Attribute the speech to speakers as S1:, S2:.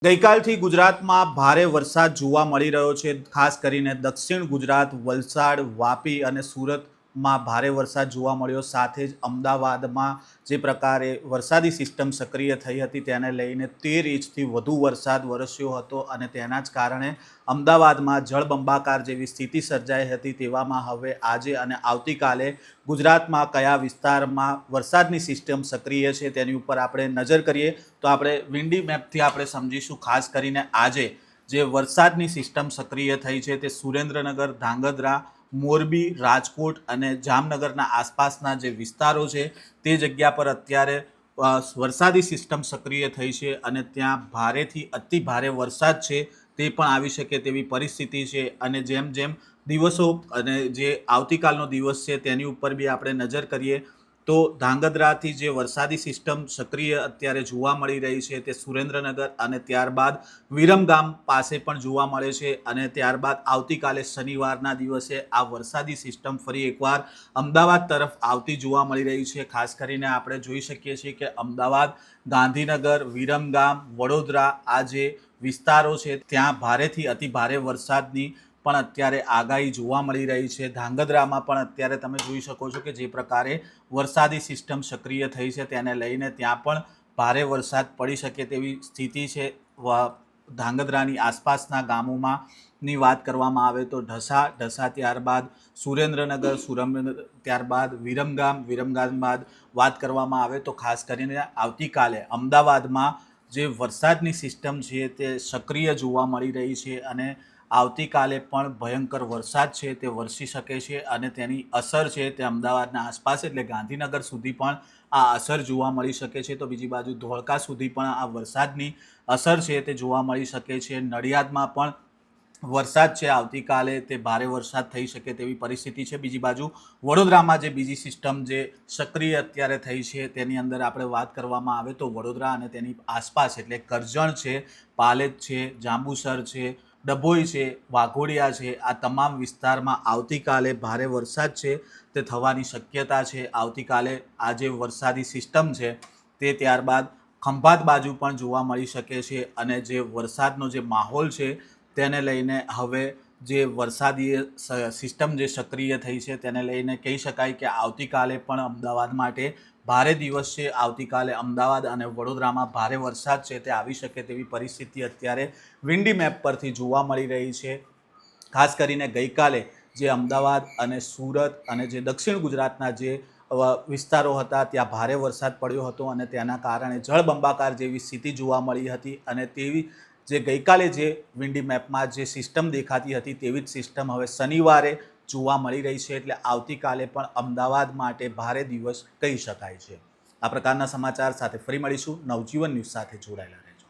S1: ગઈકાલથી ગુજરાતમાં ભારે વરસાદ જોવા મળી રહ્યો છે। ખાસ કરીને દક્ષિણ ગુજરાત, વલસાડ, વાપી અને સુરતમાં ભારે વરસાદ જોવા મળ્યો। સાથે જ અમદાવાદમાં જે પ્રકારે વરસાદી સિસ્ટમ સક્રિય થઈ હતી તેને લઈને 13 ઇંચથી વધુ વરસાદ વરસ્યો હતો અને તેના જ કારણે અમદાવાદમાં જળબંબાકાર જેવી સ્થિતિ સર્જાઈ હતી। તેવામાં હવે આજે અને આવતીકાલે ગુજરાતમાં કયા વિસ્તારમાં વરસાદની સિસ્ટમ સક્રિય છે તેની ઉપર આપણે નજર કરીએ તો આપણે વિન્ડી મેપથી આપણે સમજીશું। ખાસ કરીને આજે જે વરસાદની સિસ્ટમ સક્રિય થઈ છે તે સુરેન્દ્રનગર, ધાંગધ્રા, મોરબી, રાજકોટ અને જામનગરના આસપાસના જે વિસ્તારો છે તે જગ્યા પર અત્યારે વરસાદી સિસ્ટમ સક્રિય થઈ છે અને ત્યાં ભારેથી અતિ ભારે વરસાદ છે તે પણ આવી શકે તેવી પરિસ્થિતિ છે। અને જેમ જેમ દિવસો અને જે આવતીકાલનો દિવસ છે તેની ઉપર બી આપણે નજર કરીએ તો ધાંગધ્રાથી જે વરસાદી સિસ્ટમ સક્રિય અત્યારે જોવા મળી રહી છે તે સુરેન્દ્રનગર અને ત્યારબાદ વિરમગામ પાસે પણ જોવા મળે છે અને ત્યારબાદ આવતીકાલે શનિવારના દિવસે આ વરસાદી સિસ્ટમ ફરી એકવાર અમદાવાદ તરફ આવતી જોવા મળી રહી છે। ખાસ કરીને આપણે જોઈ શકીએ છીએ કે અમદાવાદ, ગાંધીનગર, વિરમગામ, વડોદરા આ જે વિસ્તારો છે ત્યાં ભારેથી અતિ ભારે વરસાદની પણ અત્યારે આગાહી જોવા મળી રહી છે। ધાંગધ્રામાં પણ અત્યારે તમે જોઈ શકો છો કે જે પ્રકારે વરસાદી સિસ્ટમ સક્રિય થઈ છે તેને લઈને ત્યાં પણ ભારે વરસાદ પડી શકે તેવી સ્થિતિ છે। ધાંગધ્રાની આસપાસના ગામોમાંની વાત કરવામાં આવે તો ઢસા ત્યારબાદ સુરેન્દ્રનગર ત્યારબાદ વિરમગામ બાદ વાત કરવામાં આવે તો ખાસ કરીને આવતીકાલે અમદાવાદમાં જે વરસાદની સિસ્ટમ છે તે સક્રિય જોવા મળી રહી છે અને આવતીકાલે પણ ભયંકર વરસાદ છે તે વરસી શકે છે અને તેની અસર છે તે અમદાવાદના આસપાસ એટલે ગાંધીનગર સુધી પણ આ અસર જોવા મળી શકે છે। તો બીજી બાજુ ધોળકા સુધી પણ આ વરસાદની અસર છે તે જોવા મળી શકે છે। નડિયાદમાં પણ વરસાદ છે આવતીકાલે તે ભારે વરસાદ થઈ શકે તેવી પરિસ્થિતિ છે। બીજી બાજુ વડોદરામાં જે બીજી સિસ્ટમ જે સક્રિય અત્યારે થઈ છે તેની અંદર આપણે વાત કરવામાં આવે તો વડોદરા અને તેની આસપાસ એટલે કરજણ છે, પાલેજ છે, જાંબુસર છે, ડભોઈ છે, વાઘોડિયા છે આ તમામ વિસ્તારમાં આવતીકાલે ભારે વરસાદ છે તે થવાની શક્યતા છે। આવતીકાલે આ જે વરસાદી સિસ્ટમ છે તે ત્યારબાદ ખંભાત બાજુ પણ જોવા મળી શકે છે અને જે વરસાદનો જે માહોલ છે તેને લઈને હવે જે વરસાદી સિસ્ટમ જે સક્રિય થઈ છે તેને લઈને કહી શકાય કે આવતીકાલે પણ અમદાવાદ માટે ભારે દિવસ છે। આવતીકાલે અમદાવાદ અને વડોદરામાં ભારે વરસાદ છે તે આવી શકે તેવી પરિસ્થિતિ અત્યારે વિન્ડી મેપ પરથી જોવા મળી રહી છે। ખાસ કરીને ગઈકાલે જે અમદાવાદ અને સુરત અને જે દક્ષિણ ગુજરાતના જે વિસ્તારો હતા ત્યાં ભારે વરસાદ પડ્યો હતો અને તેના કારણે જળબંબાકાર જેવી સ્થિતિ જોવા મળી હતી અને તેવી જે ગઈકાલે જે વિન્ડી મેપમાં જે સિસ્ટમ દેખાતી હતી તેવી જ સિસ્ટમ હવે શનિવારે જોવા મળી રહી છે એટલે આવતીકાલે પણ અમદાવાદ માટે ભારે દિવસ કહી શકાય છે। આ પ્રકારના સમાચાર સાથે ફરી મળીશું। નવજીવન ન્યૂઝ સાથે જોડાયેલા રહેજો।